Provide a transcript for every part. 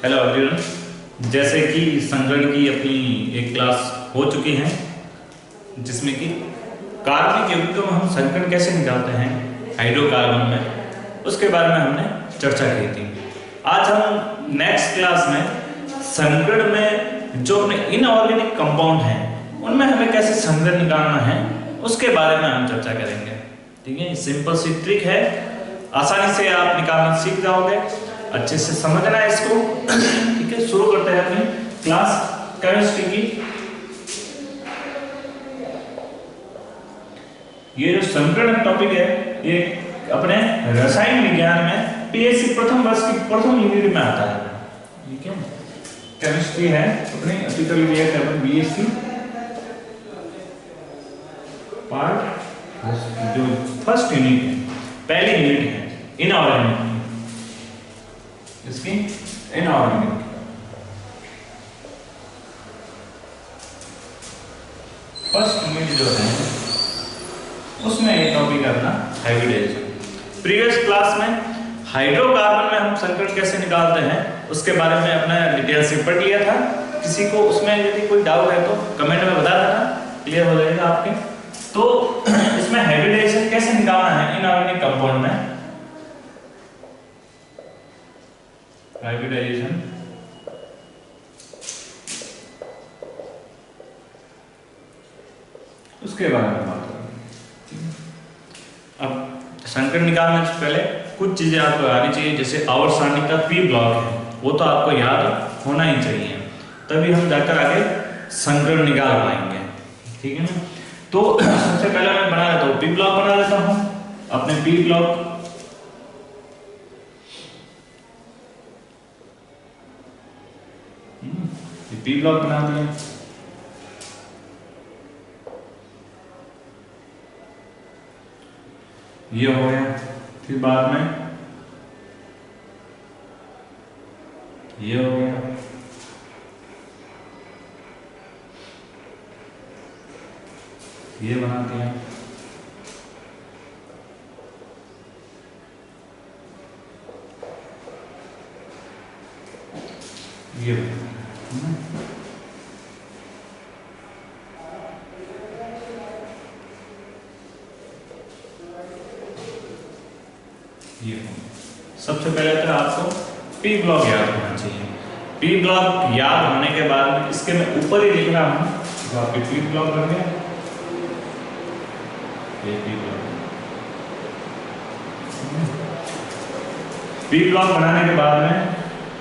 Hello everyone, जैसे कि संगणन की अपनी एक क्लास हो चुकी है जिसमें कि कार्बनिक यौगिकों में हम संगणन कैसे निकालते हैं हाइड्रोकार्बन में, उसके बारे में हमने चर्चा की थी। आज हम नेक्स्ट क्लास में संगणन में जो अपने इनऑर्गेनिक कंपाउंड हैं उनमें हमें कैसे संगणन निकालना है उसके बारे में हम चर्चा करेंगे। ठीक है, सिंपल सी ट्रिक है, आसानी से आप निकालना सीख जाओगे, अच्छे से समझना है इसको। ठीक है, शुरू करते हैं अपनी क्लास केमिस्ट्री की। ये जो संगणन टॉपिक है ये अपने रसायन विज्ञान में पीएससी प्रथम वर्ष की प्रथम यूनिट में आता है। ठीक है, केमिस्ट्री है अपने ऑप्टिकल रिएक्टर बीएससी पार्ट जो फर्स्ट यूनिट है, पहली यूनिट है इनऑर्गेनिक, इसकी इनऑर्गेनिक। फर्स्ट यूनिट जो है उसमें एक टॉपिक अपना हाइब्रिडाइजेशन। प्रीवियस क्लास में हाइड्रोकार्बन में हम संकरण कैसे निकालते हैं उसके बारे में अपना डिटेल से पढ़ लिया था। किसी को उसमें यदि कोई डाउट है तो कमेंट में बता देना, क्लियर हो जाएगा आपके। तो इसमें हाइब्रिडाइजेशन कैसे निकालना है इनऑर्गेनिक कंपाउंड में, हाइब्रिडाइजेशन उसके बारे में बात करें। अब संकरण निकालने से पहले कुछ चीजें आपको आनी चाहिए, जैसे आवर्त सारणी का पी ब्लॉक है वो तो आपको याद होना ही चाहिए, तभी हम जाकर आगे संकरण निकाल पाएंगे। ठीक है ना, तो सबसे पहले मैं बना लेता हूँ, पी ब्लॉक बना लेता हूँ अपने पी ब्लॉक। पी ब्लॉक बना दिया। ये हो गया, फिर बाद में ये हो गया, ये बनाते हैं, ये सबसे पहले तो आपको पी ब्लॉक याद होना चाहिए। पी ब्लॉक याद होने के बाद में इसके मैं ऊपर ही लिख रहा हूं, जो आपके पी ब्लॉक बन गया, ये पी ब्लॉक। पी ब्लॉक बनाने के बाद में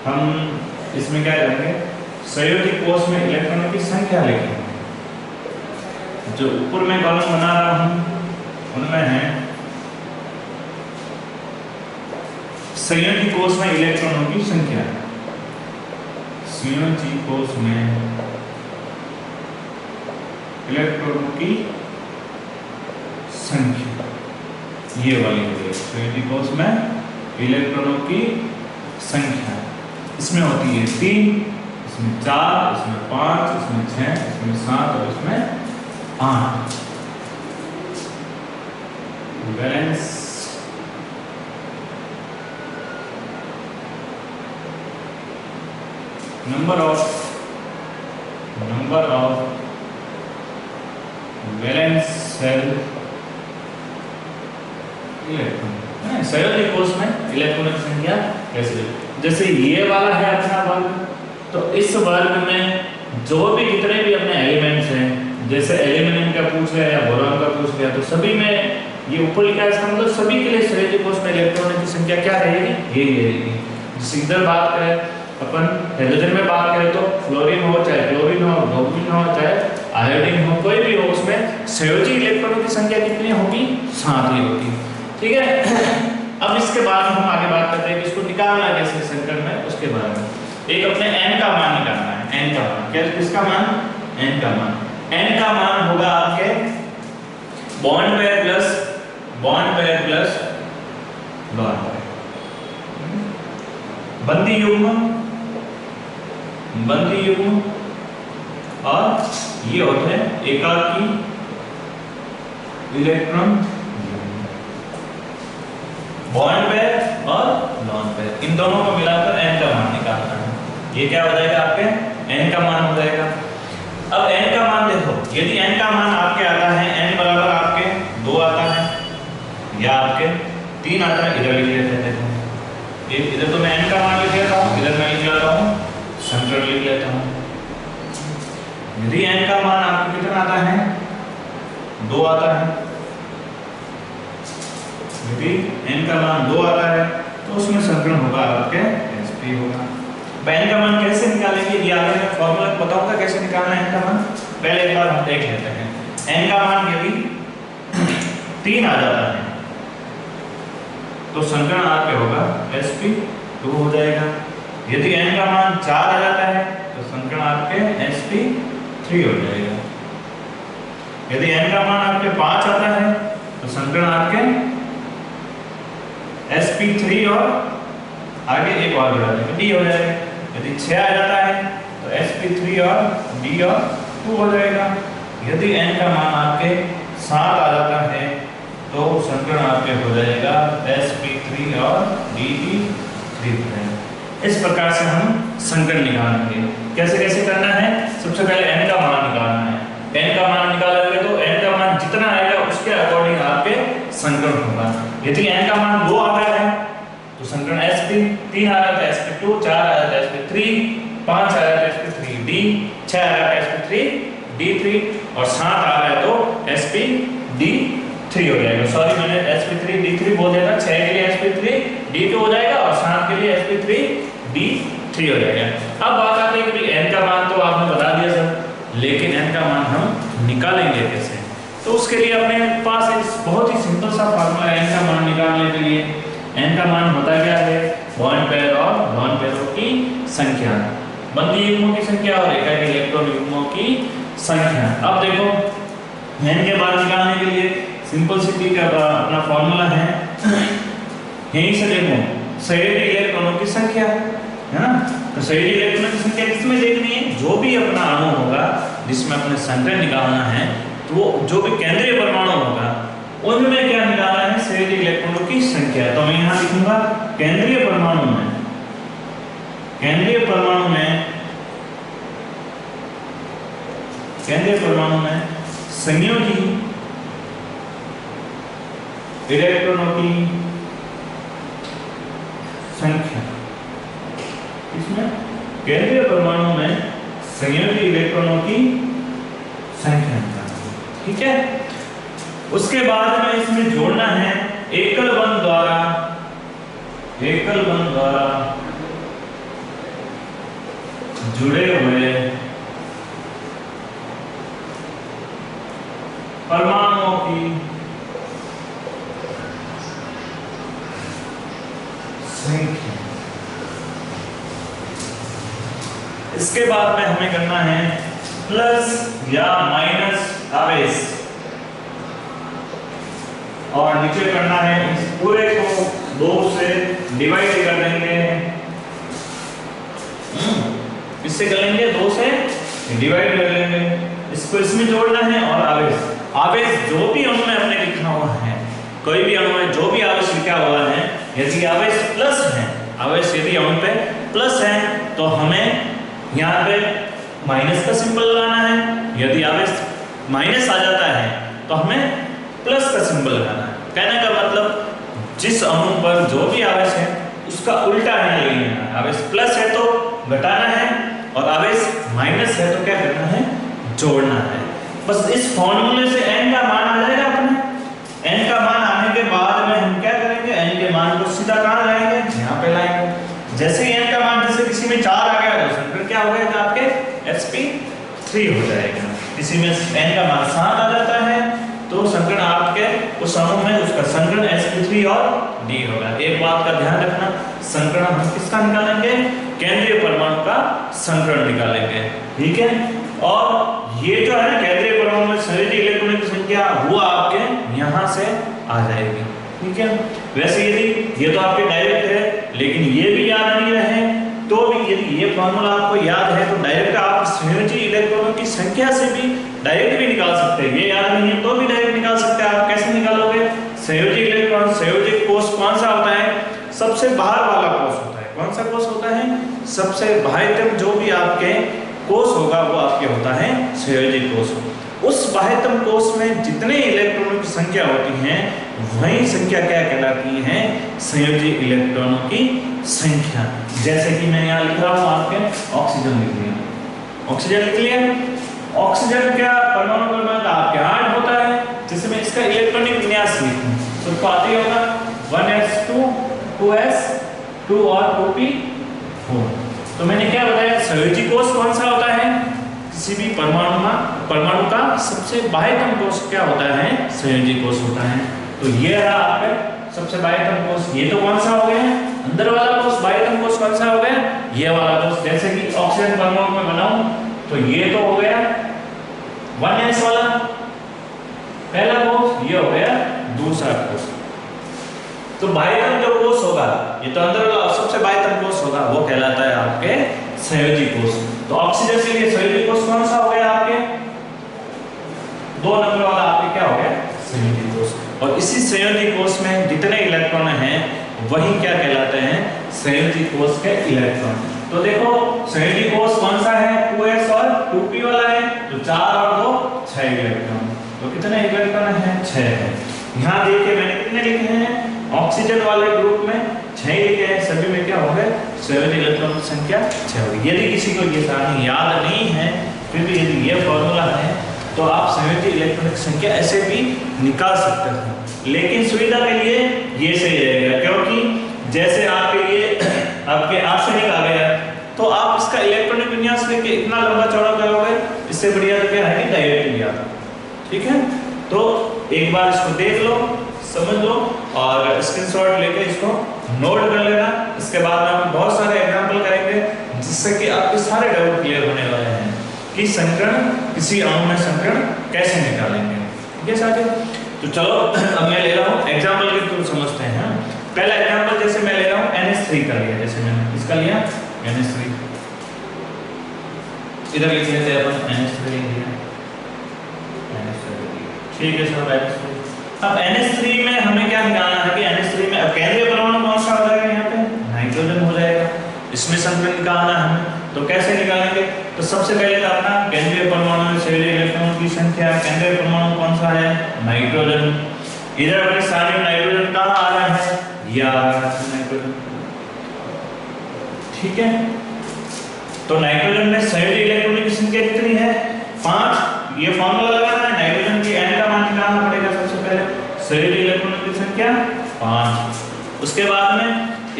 हम इसमें क्या करेंगे, सहयोगी कोष में इलेक्ट्रॉनों की संख्या लिखेंगे। जो ऊपर में कॉलम बना रहा हूं उनमें है संयोजी कोष में इलेक्ट्रॉनों की संख्या, संयोजी कोष में इलेक्ट्रॉनों की संख्या, ये वाली हो गई संयोजी कोष में इलेक्ट्रॉनों की संख्या। इसमें होती है 3, इसमें 4, इसमें 5, इसमें 6, इसमें 7 और इसमें 8। Valence number of valence cell electron, सहयोगी कोष में इलेक्ट्रॉनों की संख्या कैसे, जैसे ये वाला है अपना वर्ग, तो इस वर्ग में जो भी जितने भी अपने एलिमेंट्स हैं, जैसे एल्यूमिनियम का पूछ लिया या बोरॉन का पूछ लिया, तो सभी में ये ऊपर लिखा है, इसका मतलब सभी के लिए सहयोगी कोष में इलेक्ट्रॉनों की संख्या क्या रहेगी, ये रहेगी। जैसे इधर बात करें अपन हाइड्रोजन में बात करें तो फ्लोरीन हो चाहे क्लोरीन हो, ब्रोमीन हो चाहे आयोडीन हो, कोई भी हो, उसमें संयोजी इलेक्ट्रॉनों की संख्या कितनी होगी, 7 ही होगी। ठीक है, अब इसके बाद हम आगे बात करते हैं कि इसको निकालना है कैसे संकरण में, उसके बारे में। एक अपने n का मान निकालना है, n का मान क्या, किसका मान, n का मान। n का मान होगा आपके bond pair plus long pair, बंदी युग्म और ये होते हैं एकाकी इलेक्ट्रॉन, बॉन्ड पेयर और लॉन्ग पेयर, इन दोनों को मिलाकर n का मान निकालना है। ये क्या हो जाएगा आपके n का मान हो जाएगा। अब n का मान देखो, यदि n का मान आपके आता है n बराबर आपके 2 आता है या आपके 3 आता है, इधर लिख लेते हैं। देखो इधर तो मैं n का मान लिख लेता हूँ, इधर मैं लिख लेता हूँ संकरण लिख लेता हूँ। यदि n का मान आपको कितना आता है 2 आता है, यदि n का मान 2 आता है तो उसमें संकरण होगा आपके sp होगा। n का मान कैसे निकालेंगे, ये आगे मैं फॉर्मूला बताऊंगा कैसे निकालना है n का मान। पहले एक बार हम देख लेते हैं। n का मान यदि 3 आ जाता है तो संकरण आपके होगा sp2 हो जाएगा। यदि n का मान 4 आ जाता है तो संकरण आपके sp3 हो जाएगा। यदि n का मान आपके 5 आता है तो संकरण आपके sp3 और आगे एक और बढ़ा देंगे d हो जाएगा। यदि 6 आ जाता है तो sp3 और d और 2 हो जाएगा। यदि n का मान आपके 7 आ जाता है तो संकरण आपके हो जाएगा sp3 और dd3 हो जाएगा। इस प्रकार से हम संकरण निकालेंगे। कैसे कैसे करना है, सबसे पहले n का मान निकालना है। n का मान निकालेंगे तो n का मान जितना आएगा उसके अकॉर्डिंग आपके संकरण होगा। यदि n का मान 2 आता है तो संकरण sp3 आ जाता है sp2, 4 आ जाता है sp3, 5 आ जाता है sp3d, 6 आ जाता है sp3d3 और 7 आ रहा है तो sp3 हो जाएगा। सॉरी मैंने sp3d3 बोल दिया था, 6 के लिए sp3d2 हो जाएगा और 7 के लिए sp3d3 हो जाएगा। अब बात आती है कि n का मान तो आपने बता दिया सर, लेकिन n का मान हम निकालेंगे कैसे। तो उसके लिए अपने पास एक बहुत ही सिंपल सा फार्मूला है n का मान निकालने के लिए। n का मान होता क्या है, बॉन्ड पेयर और लॉन पेयरों की संख्या, बंदी युग्मों की संख्या और एकाकी इलेक्ट्रॉन युग्मों की संख्या। अब देखो n के मान निकालने के लिए सिंपल सी का अपना फार्मूला है, यहीं से देखो सहयोगी इलेक्ट्रॉनों की संख्या है ना। तो सहयोगी इलेक्ट्रॉनों की संख्या किसमें देखनी है, जो भी अपना अणु होगा जिसमें अपने संकरण निकालना है तो वो जो भी केंद्रीय परमाणु होगा उनमें क्या निकालना है, सहयोगी इलेक्ट्रॉनों की संख्या। तो मैं यहां लिखूंगा केंद्रीय परमाणु में संयोगी इलेक्ट्रॉनों की संख्या, इसमें केंद्रीय परमाणु में संयोगी इलेक्ट्रॉनों की संख्या, ठीक है। उसके बाद में इसमें जोड़ना है एकल बंध द्वारा जुड़े हुए परमाणुओं की संख्या। इसके बाद में हमें करना है प्लस या माइनस आवेश और नीचे करना है इस पूरे को 2 से डिवाइड कर देंगे। इससे करेंगे 2 से डिवाइड कर लेंगे, इसको इसमें जोड़ना है। और आवेश जो भी अणु में हमने लिखा हुआ है, कोई भी अणु में जो भी आवेश लिखा हुआ है, यदि आवेश प्लस है, आवेश यदि अणु पे प्लस है तो हमें यहाँ पे माइनस का सिंबल लगाना है। यदि आवेश माइनस आ जाता है तो हमें प्लस का सिंबल लगाना है। कहने का मतलब जिस अणु पर जो भी आवेश है उसका उल्टा है लेना है। आवेश प्लस है तो घटाना है और आवेश माइनस है तो क्या करना है, जोड़ना है। बस इस फॉर्मूले से n का मान आ जाएगा अपने। n का मान आने के बाद में हम क्या करेंगे, n के मान को सीधा कहां लाएंगे, यहां पे लाएंगे। जैसे ही n का मान जैसे किसी में 4 आ गया तो फिर क्या हो जाएगा आपके sp3 हो जाएगा। किसी में n का मान 7 आ जाता है तो संकरण आपके उस समूह में उसका संकरण sp3 और d होगा। एक बात का ध्यान रखना, संकरण हम किसका निकालेंगे, केंद्रीय परमाणु का संकरण निकालेंगे, ठीक है। और ये जो है ना केंद्रीय परमाणु में सहयोगी इलेक्ट्रॉनों की संख्या वो आपके यहां से आ जाएगी, ठीक है। वैसे यदि ये तो आपके डायरेक्ट है, लेकिन ये भी याद नहीं रहे तो भी यदि ये फॉर्मूला आपको याद है तो डायरेक्ट आप सहयोगी इलेक्ट्रॉनों की संख्या से भी डायरेक्ट भी निकाल सकते हैं। ये याद नहीं है तो भी डायरेक्ट निकाल सकते हैं। आप कैसे निकालोगे, सहयोगी इलेक्ट्रॉन, सहयोगी कोष कौन सा होता है, सबसे बाहर वाला कोष होता है। कौन सा कोष होता है, सबसे बाह्यतम जो भी आपके कोष होगा वो आपके होता है संयोजी कोष। उस बाह्यतम कोष में जितने इलेक्ट्रॉनों की संख्या होती है वही संख्या क्या कहलाती है, संयोजी इलेक्ट्रॉनों की संख्या। जैसे कि मैं यहाँ लिख रहा हूँ आपके ऑक्सीजन लिख लिया, ऑक्सीजन लिख लिया। ऑक्सीजन क्या परमाणु क्रमांक आपके 8 होता है। जैसे मैं इसका इलेक्ट्रॉनिक विन्यास लिखूं तो पाते ही होगा 1s2 2s2 और 2p4। तो मैंने क्या बताया, संयोजी कोष कौन सा होता है, किसी भी परमाणु का सबसे बाह्यतम कोष क्या होता है, संयोजी कोष होता है। तो ये रहा आपका सबसे बाह्यतम कोष। ये तो कौन सा हो गया, अंदर वाला कोष। बाह्यतम कोष कौन सा हो गया, ये वाला कोष। जैसे कि ऑक्सीजन परमाणु में बनाऊं तो ये तो हो गया 1s वाला पहला कोष, ये हो गया दूसरा कोष। तो बाह्यतम जो कोष होगा, ये तो अंदर वाला सबसे बाह्यतम कोष होगा, वो कहलाता है आपके संयोजी कोष। तो ऑक्सीजन के लिए संयोजी कोष कौन सा हो गया आपके, 2 नंबर वाला आपके क्या हो गया, संयोजी कोष। और इसी संयोजी कोष में जितने इलेक्ट्रॉन हैं वही क्या कहलाते हैं, संयोजी कोष के इलेक्ट्रॉन। तो देखो संयोजी कोष कौन सा है, 2s और 2p वाला है। तो 4 और 2 6 इलेक्ट्रॉन। तो कितने इलेक्ट्रॉन हैं, 6 है। यहाँ देखिए मैंने कितने लिखे हैं, ऑक्सीजन वाले ग्रुप में 6 लिखे हैं, सभी में क्या हो गए, संयोजी इलेक्ट्रॉन की संख्या 6 होगी। यदि किसी को ये सारणी याद नहीं है, फिर भी यदि ये फॉर्मूला है तो आप संयोजी इलेक्ट्रॉन की संख्या ऐसे भी निकाल सकते हैं। लेकिन सुविधा के लिए ये सही रहेगा, क्योंकि जैसे आपके ये आपके आर्सेनिक आ गया तो आप इसका इलेक्ट्रॉनिक विन्यास लेके इतना लंबा चौड़ा करोगे, इससे बढ़िया तो क्या है कि डायरेक्ट लिया। ठीक है, तो एक बार इसको देख लो, समझ लो और स्क्रीनशॉट लेके इसको नोट कर लेना। इसके बाद में हम बहुत सारे एग्जांपल करेंगे जिससे कि आपके सारे डाउट क्लियर होने वाले हैं कि संकरण, किसी अणु में संकरण कैसे निकालेंगे। ठीक है साथियों, तो चलो अब मैं ले रहा हूँ एग्जांपल के थ्रू समझते हैं। पहला एग्जांपल जैसे मैं ले रहा हूँ NH3 का लिया, जैसे मैंने किसका लिया, NH3। इधर लिख लेते हैं अपन NH3 लिया, ठीक है सर NH3। अब NH3 में हमें क्या निकालना है कि NH3 में अब केंद्रीय परमाणु कौन सा हो जाएगा, यहाँ पे नाइट्रोजन हो जाएगा। इसमें संकरण निकालना है हमें, तो कैसे निकालेंगे, तो सबसे पहले तो अपना केंद्रीय परमाणु में संयोजी इलेक्ट्रॉनों की संख्या, केंद्रीय परमाणु कौन सा है, नाइट्रोजन। इधर अपने सारे नाइट्रोजन कहाँ आ रहा है, ये आ रहा है नाइट्रोजन। ठीक है, तो नाइट्रोजन में संयोजी इलेक्ट्रॉनों की संख्या कितनी है, 5। ये फॉर्मूला लगाना है, नाइट्रोजन की n का मान निकालना पड़ेगा सबसे पहले, संयोजी इलेक्ट्रॉनों की संख्या 5। उसके बाद में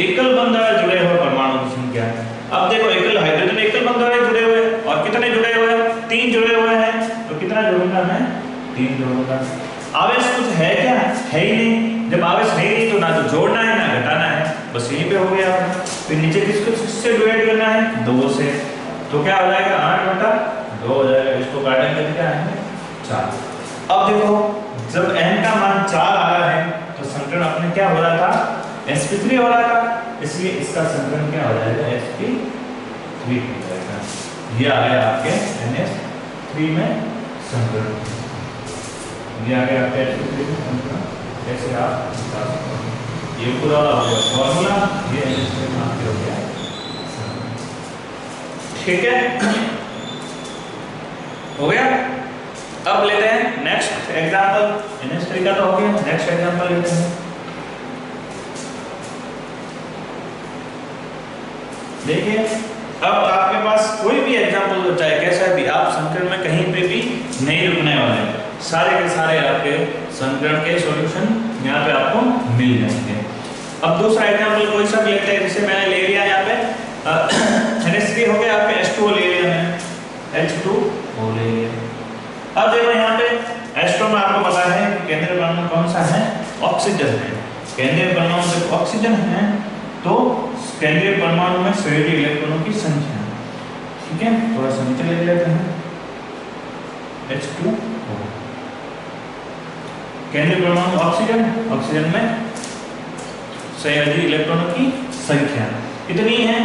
एकल बंध द्वारा जुड़े हुए परमाणु की संख्या। अब देखो एकल हाइड्रोजन एकल बंध द्वारा जुड़े हुए और कितने जुड़े हुए हैं, 3 जुड़े हुए हैं। तो कितना जोड़ूंगा मैं, 3 जोड़ूंगा। आवेश कुछ है क्या, है ही नहीं। जब आवेश है ही नहीं तो ना तो जोड़ना है ना घटाना है, बस यहीं पे हो गया। फिर नीचे किससे डिवाइड करना है, 2 से। तो क्या हो जाएगा, 8/2 हो जाएगा। इसको काटेंगे तो क्या आएंगे, 4। अब देखो जब n का मान 4 आ रहा है तो संकरण अपने क्या हो रहा था, sp3 हो रहा था, इसलिए इसका संकरण क्या हो जाएगा, sp3 हो जाएगा। ये आ गया आपके NH3 में संकरण, ये आ गया आपके sp3 में संकरण। ऐसे आप बता सकते हैं, ये पूरा हो गया फॉर्मूला, ये NH3 में आपके हो गया। ठीक है, हो गया। अब लेते हैं नेक्स्ट एग्जांपल, NH3 का तो हो गया, नेक्स्ट एग्जांपल लेते हैं। देखिए अब आपके पास कोई भी एग्जांपल हो, चाहे कैसा भी, आप संकरण में कहीं पे भी नहीं रुकने वाले हैं। सारे के सारे आपके संकरण के सॉल्यूशन यहाँ पे आपको मिल जाएंगे। अब दूसरा एग्जांपल कोई सा भी लेते हैं, जैसे मैंने ले लिया यहाँ पे NH3 हो गया, आपके H2O ले लिया मैंने, H2O ले लिया। अब देखो यहाँ पे H2O में आपको पता है केंद्रीय परमाणु कौन सा है, ऑक्सीजन है। केंद्रीय परमाणु जब ऑक्सीजन है तो केंद्रीय परमाणु में संयोजी इलेक्ट्रॉनों की संख्या। ठीक है, थोड़ा सा नीचे ले लेते हैं, H2O। केंद्रीय परमाणु ऑक्सीजन, ऑक्सीजन में संयोजी इलेक्ट्रॉनों की संख्या कितनी है,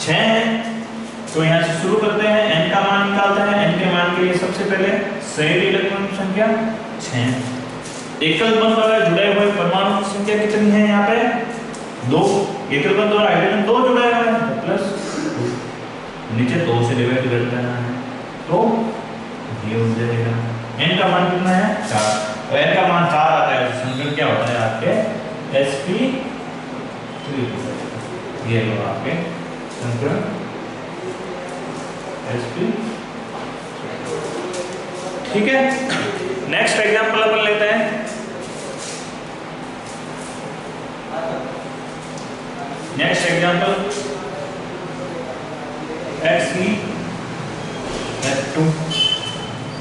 6 है। तो यहाँ से शुरू करते हैं, n का मान निकालते हैं। n के मान के लिए सबसे पहले संयोजी इलेक्ट्रॉन की संख्या 6। एकल बंध द्वारा जुड़े हुए परमाणु की संख्या कितनी है, यहाँ पे 2। एकल बंध द्वारा हाइड्रोजन 2 जुड़े हुए हैं, प्लस 2 से डिवाइड कर देना है तो ये हो जाएगा। n का मान कितना है 4, तो n का मान 4 आता है, संख्या क्या होता है आपके sp3। ये लो आपके संख्या sp। ठीक है, नेक्स्ट एग्जांपल अपन लेते हैं। Next example Xe(f2).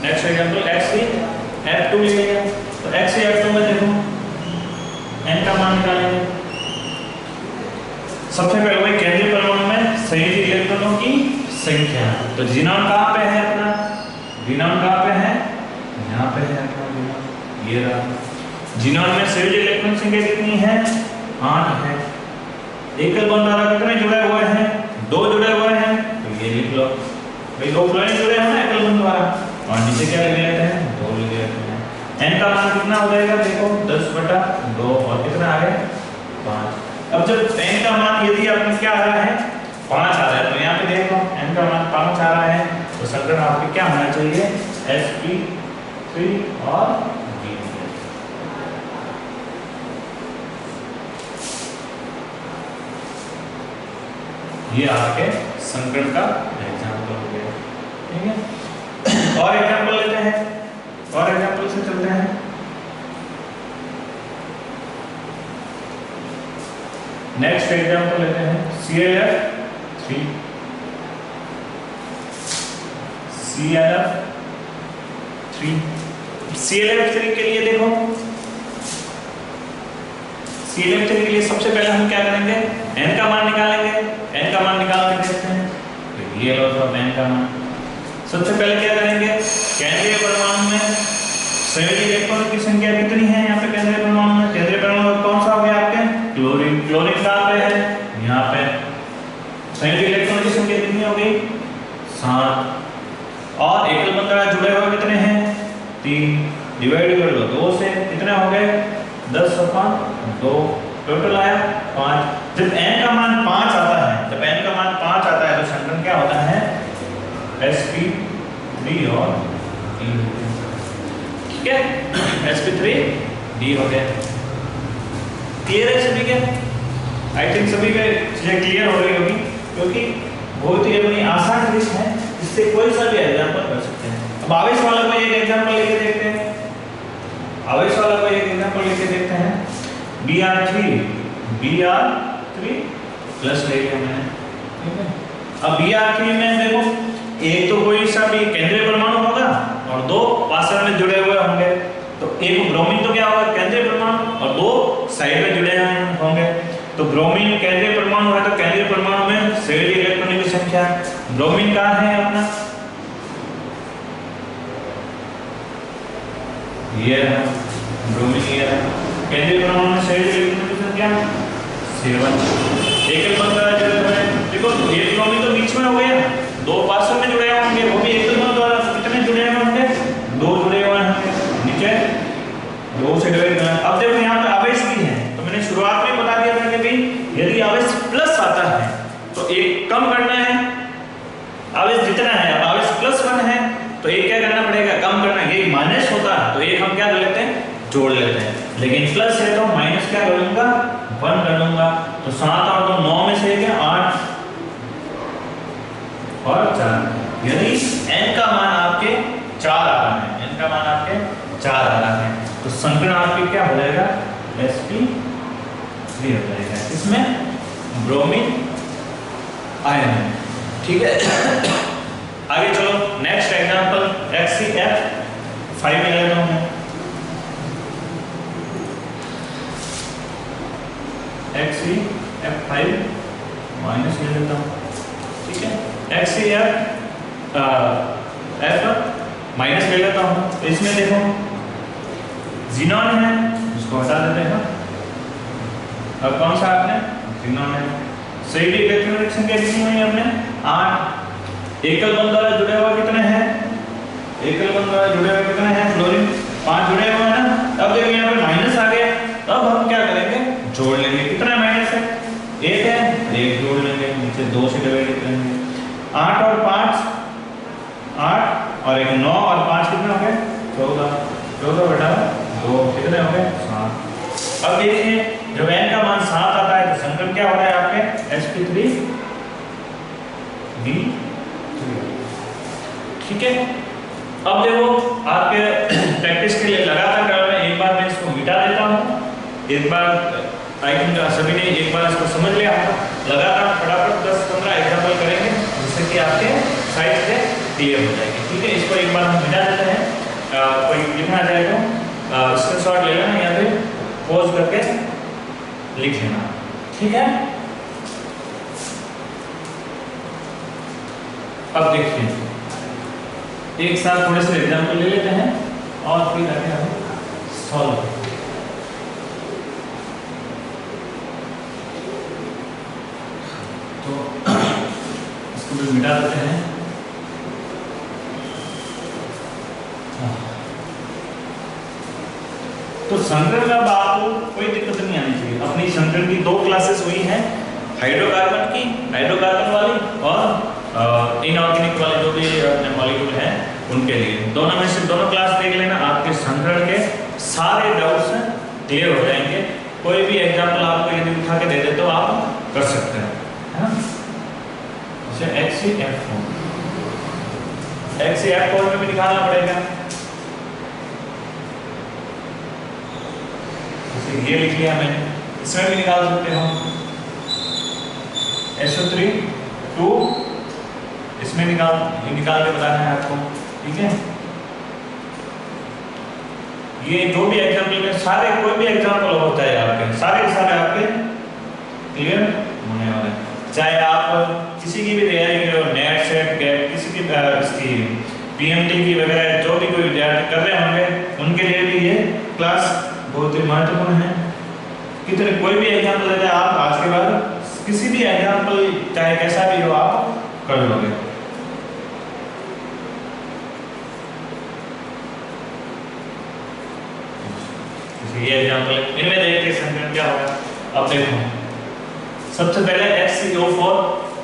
Next example Xe(f2) लेंगे, तो Xe(f2) में देखो n का मान निकालेंगे। सबसे पहले वही केंद्रीय परमाणु में संयुक्त इलेक्ट्रॉनों की संख्या। तो ज़ीनॉन कहाँ पे है अपना, ज़ीनॉन कहाँ पे है, यहाँ पे है अपना ज़ीनॉन, ये रहा। ज़ीनॉन में संयुक्त इलेक्ट्रॉन संख्या कितनी है 8 है। एकल बॉन्ड द्वारा कितने जुड़े हुए हैं 2 जुड़े हुए हैं, तो ये लिख लो भाई 2 फ्लोरीन जुड़े हैं ना एकल बॉन्ड द्वारा, और नीचे क्या लिख लेते हैं 2 लिख लेते हैं। n का मान कितना हो जाएगा देखो 10/2 और कितना आ गया 5। अब जब n का मान यदि आपने क्या आ रहा है 5 आ रहा है, तो यहाँ पे देखो n का मान 5 आ रहा है, तो संकरण आपके क्या होना चाहिए sp3 और b। ये आपके संकरण का एग्जांपल हो गया। ठीक है, और एग्जांपल लेते हैं, और एग्जांपल से चलते हैं। नेक्स्ट एग्जांपल लेते हैं ClF3। ClF3 के लिए देखो, ClF3 के लिए सबसे पहले हम क्या करेंगे n का मान निकालेंगे। n का मान निकाल के देखते हैं, तो ये लो सब n का मान। सबसे पहले क्या करेंगे केंद्रीय परमाणु में संयुक्त इलेक्ट्रॉन की संख्या कितनी है यहाँ पे केंद्रीय परमाणु में। केंद्रीय परमाणु कौन सा हो गया आपके क्लोरीन। क्लोरीन कहाँ पे है यहाँ पे। संयुक्त इलेक्ट्रॉन की संख्या कितनी हो गई 7, और एकल बंध द्वारा जुड़े हुए कितने हैं 3, डिवाइड कर लो 2 से, कितने हो गए 10/2, टोटल आया 5। जब n का मान 5 आता है, जब n का मान 5 आता है तो संकरण क्या होता है sp3 और d। ठीक है, sp3d हो गया। क्लियर है सभी के, आई थिंक सभी के चीजें क्लियर हो रही होगी, क्योंकि बहुत ही अपनी आसान ट्रिक है, इससे कोई सा भी एग्जांपल कर सकते हैं। अब आवेश वाला को एक एग्जांपल लेके देखते हैं। आवेश वाला को एक एग्जांपल लेके देखते हैं। Br3 प्लस ले लिया मैंने। ठीक है, अब Br3 में देखो एक तो कोई सा भी केंद्रीय परमाणु होगा और 2 पार्श्व में जुड़े हुए होंगे। तो एक ब्रोमीन तो क्या होगा केंद्रीय परमाणु, और 2 साइड में जुड़े होंगे। तो ब्रोमीन केंद्रीय परमाणु है, तो केंद्रीय परमाणु में संयुक्त इलेक्ट्रॉनों की संख्या। ब्रोमीन कहाँ है अपना, ये है ब्रोमीन, ये है केंद्रीय परमाणु में संयुक्त इलेक्ट्रॉनों की संख्या 7। एकल बंध द्वारा जुड़े हुए हैं, देखो ये ब्रोमीन तो बीच में हो गया, 2 पार्श्व में जुड़े होंगे, वो भी एकल बंध द्वारा कितने जुड़े हुए होंगे 2 जुड़े हुए होंगे, नीचे 2 से डिवाइड करना। अब देखो यहाँ पे आवेश भी है, तो मैंने शुरुआत में बता दिया था कि भाई यदि आवेश प्लस आता है तो एक कम करना है, आवेश जितना है आवेश +1 है तो एक क्या करना पड़ेगा कम करना। ये माइनस होता है तो एक हम क्या कर लेते हैं जोड़ लेते हैं, लेकिन प्लस है तो माइनस क्या करूंगा 1 कर दूंगा। तो 7 और 2 9 में से क्या 8 और 4। यदि n का मान आपके 4 आ रहा है, n का मान आपके 4 आ रहा है, तो संकरण आपके क्या हो जाएगा sp3 हो जाएगा। इसमें ब्रोमीन आयन है। ठीक है, आगे चलो नेक्स्ट एग्जांपल HCF5 में लेता हूं मैं। HCF5 माइनस ले लेता हूं। ठीक है, HCF माइनस ले लेता हूं। तो इसमें देखो ज़ीनॉन है, इसको हटा देते हैं। अब कौन सा आपने ज़ीनॉन है। सही इलेक्ट्रॉनिक संख्या कितनी हुई हमने 8। एकल बंध द्वारा जुड़े हुए कितने हैं, एकल बंध द्वारा जुड़े हुए कितने हैं फ्लोरीन 5 जुड़े हुए हैं ना। अब देखो यहाँ पे माइनस आ गया, अब हम क्या करेंगे जोड़ लेंगे। कितना माइनस है 1 है, 1 जोड़ लेंगे, नीचे 2 से डिवाइड करेंगे। 8 और 5 देखिए जब n का मान 7 आता है तो संकरण क्या हो रहा है आपके sp3 b3। ठीक है, अब देखो आपके प्रैक्टिस के लिए लगातार कर रहे हैं। एक बार मैं इसको मिटा देता हूँ, एक बार आई थिंक सभी ने एक बार इसको समझ लिया होगा। लगातार फटाफट 10-15 एग्जाम्पल करेंगे जिससे कि आपके साइड से क्लियर हो जाएगी। ठीक है, इसको एक बार हम मिटा देते हैं। कोई लिखना चाहे तो स्क्रीनशॉट ले लेना या फिर पॉज करके लिख लेना। ठीक है, अब देखिए एक साथ थोड़े से एग्जाम्पल ले लेते हैं और फिर आगे हम सॉल्व। तो इसको भी मिटा देते हैं। तो संकरण का आपको कोई दिक्कत नहीं आनी चाहिए। अपनी संकरण की 2 क्लासेस हुई हैं, हाइड्रोकार्बन की, हाइड्रोकार्बन वाली और इनऑर्गेनिक वाले जो भी मॉलिक्यूल हैं उनके लिए। दोनों में से दोनों क्लास देख लेना, आपके संकरण के सारे डाउट्स क्लियर हो जाएंगे। कोई भी एग्जांपल आपको यदि उठा के दे दे तो आप कर सकते हैं, है ना। जैसे HCF4 में भी निकालना पड़ेगा। ये लिख लिया मैंने, इसमें भी निकाल सकते हो। SO3 2 इसमें निकाल के बताना है आपको। ठीक है, ये जो भी एग्जाम्पल में सारे कोई भी एग्जाम्पल होता है आपके सारे आपके क्लियर होने वाले हैं। चाहे आप किसी की भी तैयारी करो, नेट सेट गेट किसी की इसकी PMT की वगैरह जो भी कोई विद्यार्थी कर रहे होंगे उनके लिए भी ये क्लास बहुत ही महत्वपूर्ण है। कितने कोई भी एग्जाम्पल देते हैं आप आज के बाद किसी भी एग्जाम्पल चाहे कैसा भी हो आप कर लोगे। ये एग्जाम्पल इनमें देखते संकरण क्या होगा। अब देखो सबसे पहले HCO4,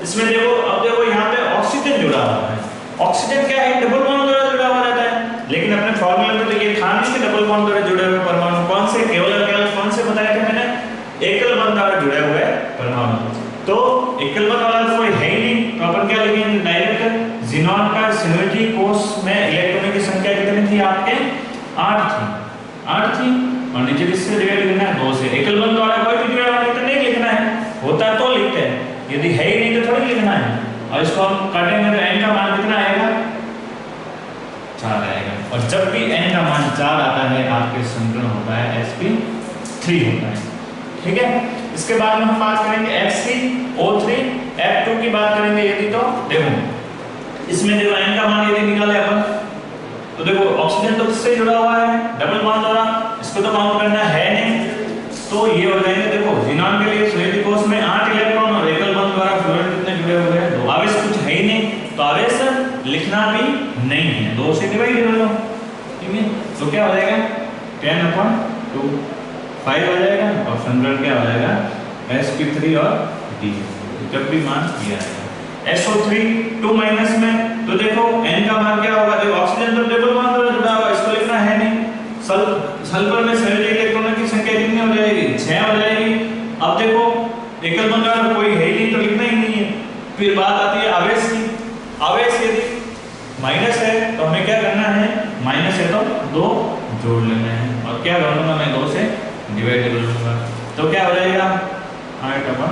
इसमें देखो अब देखो यहाँ पे ऑक्सीजन जुड़ा हुआ है। ऑक्सीजन क्या है, डबल बॉन्ड द्वारा जुड़ा हुआ रहता है, लेकिन अपने फॉर्मूले में तो ये था नहीं कि डबल बॉन्ड द्वारा जुड़े हुए परमाणु कौन से केवल और केवल कौन से बताया था मैंने, एकल बंध द्वारा जुड़े हुए परमाणु। तो एकल बंध वाला कोई है ही नहीं, तो अपन क्या लिखेंगे डायरेक्ट ज़ीनॉन का सिनर्जी कोष में इलेक्ट्रॉनों की संख्या कितनी थी आपके 8 थी और नीचे किससे डिवाइड करना है 2 से। एकल बंध वाला कोई भी जुड़ा हुआ नहीं तो नहीं लिखना है, होता तो लिखते हैं, यदि है ही नहीं तो थोड़ी लिखना है। और इसको हम काटेंगे तो n का मान कितना आएगा 4 आएगा, और जब भी n का मान 4 आता है आपके संकरण होता है sp3 होता है। ठीक है, इसके बाद में हम बात करेंगे FCO3 F2 की बात करेंगे। यदि तो देखो इसमें देखो n का मान यदि निकाले अपन तो देखो ऑक्सीजन तो किससे जुड़ा हुआ है डबल बॉन्ड द्वारा, इसको तो काउंट करना है नहीं, तो ये हो जाएंगे देखो ज़ीनॉन के लिए सिनर्जी कोष में 8 इलेक्ट्रॉन और एकल बॉन्ड द्वारा फ्लोरीन कितने जुड़े हुए हैं 2। आवेश कुछ है ही नहीं तो आवेश लिखना भी नहीं है, 2 से डिवाइड कर लो। ठीक है, तो क्या हो जाएगा 10/2 5 हो जाएगा और संकरण क्या हो जाएगा sp3 और d जब भी मान दिया जाएगा। SO3 2 माइनस में तो देखो n का मान क्या होगा, देखो ऑक्सीजन तो डबल बॉन्ड द्वारा जुड़ा हुआ है, इसको लिखना है नहीं। सल्फर में सिनर्जी इलेक्ट्रॉनों की संख्या कितनी हो जाएगी 6 हो जाएगी। अब देखो एकल बंध द्वारा कोई है ही नहीं तो लिखना ही नहीं है। फिर बात आती है आवेश की, आवेश यदि माइनस है तो हमें क्या करना है, माइनस है तो 2 जोड़ लेना है और क्या कर लूंगा मैं 2 से डिवाइड कर लूंगा, तो क्या हो जाएगा 8/2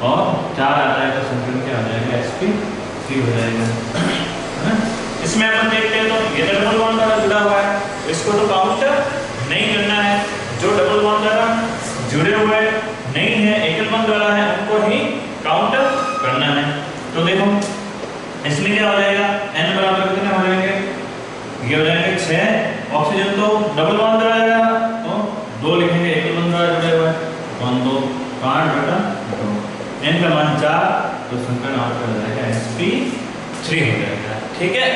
और 4 आता है तो संकरण क्या हो जाएगा sp3 हो जाएगा, है ना। इसमें अपन देखते हैं तो ये डबल बॉन्ड द्वारा जुड़ा हुआ है, इसको तो काउंट नहीं करना है। जो डबल बॉन्ड द्वारा जुड़े हुए नहीं है एकल बॉन्ड द्वारा है उनको ही काउंट करना है। तो देखो इसमें क्या हो जाएगा n बराबर कितने हो जाएंगे, ये हो जाएंगे 6। ऑक्सीजन तो डबल बॉन्ड द्वारा आएगा तो 2 लिखेंगे, एकल बॉन्ड द्वारा जुड़े हुए 1 2 8/2 n का मान 4 तो संकरण आपका हो जाएगा sp3 हो जाएगा। ठीक है,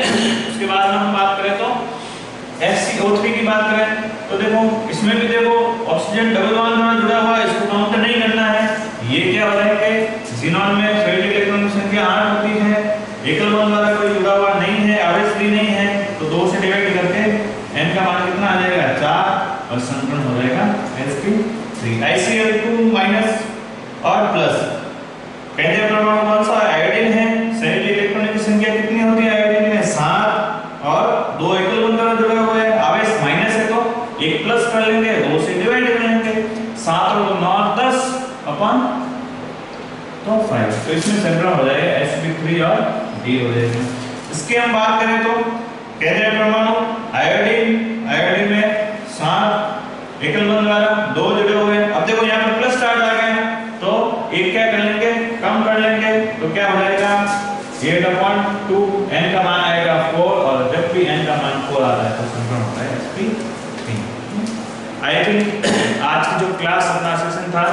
उसके बाद हम बात करें तो FCO3 की बात करें तो देखो इसमें भी देखो ऑक्सीजन डबल बॉन्ड द्वारा जुड़ा हुआ है, इसको काउंट नहीं करना है। ये क्या हो रहा है कि ज़ीनॉन में फ्लोरीन इलेक्ट्रॉन की संख्या 8 होती है, एकल बॉन्ड द्वारा कोई जुड़ा हुआ नहीं है, आवेश भी नहीं है, तो 2 से डिवाइड करके n का मान कितना आ जाएगा 4 और संकरण हो जाएगा sp3 ICl2 माइनस और प्लस। केंद्रीय परमाणु कौन सा आयोडीन है। सहेलिक इलेक्ट्रॉनों की संख्या कितनी होती है आयोडीन में 7 और 2 एकल बंधन जुड़े हुए हैं। आवेश माइनस है तो 1 प्लस कर लेंगे, 2 से डिवाइड कर लेंगे। 7 और 9 10 अपन तो 5। तो इसमें सेंट्रल हो जाएगा sp3 और d हो जाएगा। इसकी हम बात करें तो केंद्रीय परमाणु आयोडीन में 7 एकल बंध वाला 2 जुड़े हुए हैं। अब देखो यहाँ पर प्लस स्टार्ट आ गया तो एक क्या कर लेंगे, कम कर लेंगे तो क्या हो जाएगा 8/2 n का मान आएगा 4 और जब भी n का मान 4 आता है तो संक्रमण होता है sp3। आई थिंक आज की जो क्लास अपना सेशन था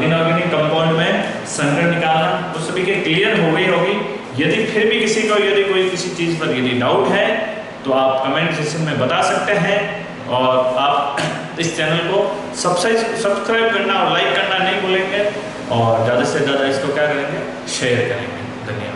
इनऑर्गेनिक कंपाउंड में संक्रमण निकालना तो सभी के क्लियर हो गई होगी। यदि फिर भी किसी को यदि कोई किसी चीज पर यदि डाउट है तो आप कमेंट सेक्शन में बता सकते हैं और आप इस चैनल को सब्सक्राइब करना और लाइक करना नहीं भूलेंगे और ज़्यादा से ज़्यादा इसको क्या करेंगे शेयर करेंगे। धन्यवाद।